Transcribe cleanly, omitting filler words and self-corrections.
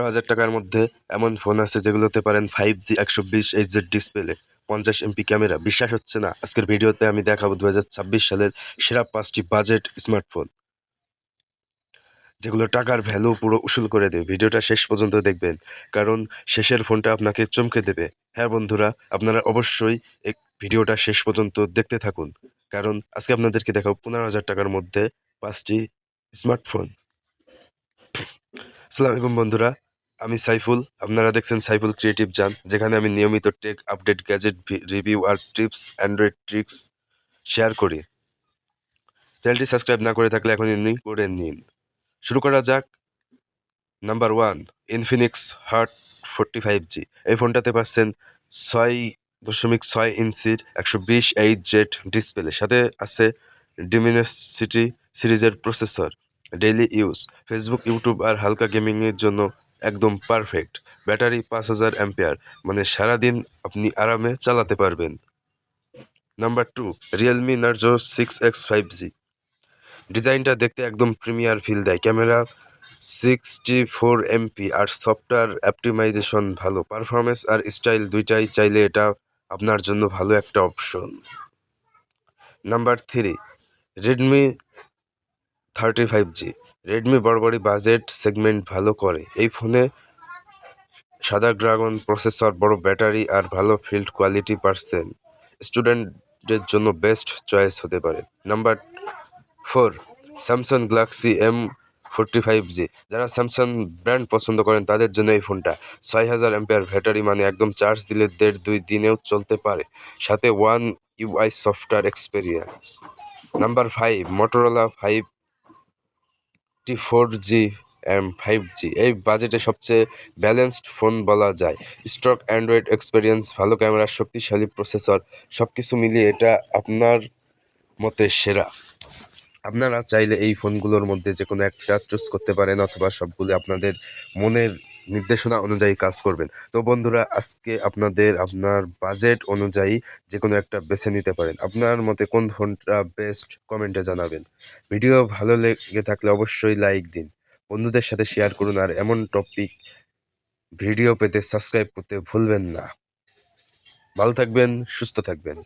15,000 টাকার মধ্যে এমন ফোন আছে যেগুলোতে পারেন 5G 120Hz display, 50 MP camera. বিশ্বাস হচ্ছে না? আজকের ভিডিওতে আমি দেখাবো 2026 সালের সেরা 5টি বাজেট স্মার্টফোন, যেগুলো টাকার ভ্যালু পুরো উসুল করে দেবে। ভিডিওটা শেষ পর্যন্ত দেখবেন, কারণ শেষের ফোনটা আপনাকে চমকে দেবে। হ্যাঁ বন্ধুরা, আপনারা অবশ্যই এই ভিডিওটা শেষ পর্যন্ত দেখতে থাকুন, কারণ আজকে আপনাদেরকে দেখাবো 15,000 টাকার মধ্যে 5টি স্মার্টফোন। আসসালামু আলাইকুম বন্ধুরা, আমি সাইফুল। আপনারা দেখছেন সাইফুল ক্রিয়েটিভ জান, যেখানে আমি নিয়মিত টেক আপডেট, গ্যাজেট রিভিউ আর টিপস, অ্যান্ড্রয়েড ট্রিক্স শেয়ার করি। চ্যানেলটি সাবস্ক্রাইব না করে থাকলে এখনই করে নিন। শুরু করা যাক। Number 1, Infinix hot 45G। এই ফোনটাতে পাচ্ছেন 6.6 ইঞ্চির 120Hz ডিসপ্লে, সাথে আছে ডিমিনিসিটি সিরিজের processor. Daily use, Facebook, YouTube আর হালকা গেমিংয়ের জন্য একদম পারফেক্ট। ব্যাটারি 5000 অ্যাম্পিয়ার, মানে সারাদিন আপনি আরামে চালাতে পারবেন। Number 2, Realme Narzo 6X5G। ডিজাইনটা দেখতে একদম প্রিমিয়ার ফিল দেয়। ক্যামেরা 64 MP আর সফটওয়্যার অপটিমাইজেশন ভালো। পারফরমেন্স আর স্টাইল দুইটাই চাইলে এটা আপনার জন্য ভালো একটা option. Number 3, Redmi 35G। Redmi বরাবরই বাজেট সেগমেন্ট ভালো করে। এই ফোনে সাদা ড্রাগন প্রসেসর, বড় ব্যাটারি আর ভালো ফিল্ড কোয়ালিটি পাচ্ছেন। স্টুডেন্টদের জন্য বেস্ট চয়েস হতে পারে। Number 4, Samsung Galaxy M45G। যারা স্যামসাং ব্র্যান্ড পছন্দ করেন তাদের জন্য এই ফোনটা। 6000 অ্যাম্পিয়ার ব্যাটারি, মানে একদম চার্জ দিলে 1.5-2 দিনেও চলতে পারে, সাথে one UI software experience. Number 5, Motorola 54G M5G। এই বাজেটে সবচেয়ে ব্যালেন্সড ফোন বলা যায়। স্টক অ্যান্ড্রয়েড এক্সপেরিয়েন্স, ভালো ক্যামেরা, শক্তিশালী প্রসেসর, সব কিছু মিলিয়ে এটা আপনার মতে সেরা। আপনারা চাইলে এই ফোনগুলোর মধ্যে যে কোনো একটা চুজ করতে পারেন, অথবা সবগুলো আপনাদের মনের নির্দেশনা অনুযায়ী কাজ করবেন। তো বন্ধুরা, আজকে আপনার বাজেট অনুযায়ী যে কোনো একটা বেছে নিতে পারেন। আপনার মতে কোন ফোনটা বেস্ট কমেন্টে জানাবেন। ভিডিও ভালো লেগে থাকলে অবশ্যই লাইক দিন, বন্ধুদের সাথে শেয়ার করুন, আর এমন টপিক ভিডিও পেতে সাবস্ক্রাইব করতে ভুলবেন না। ভালো থাকবেন, সুস্থ থাকবেন।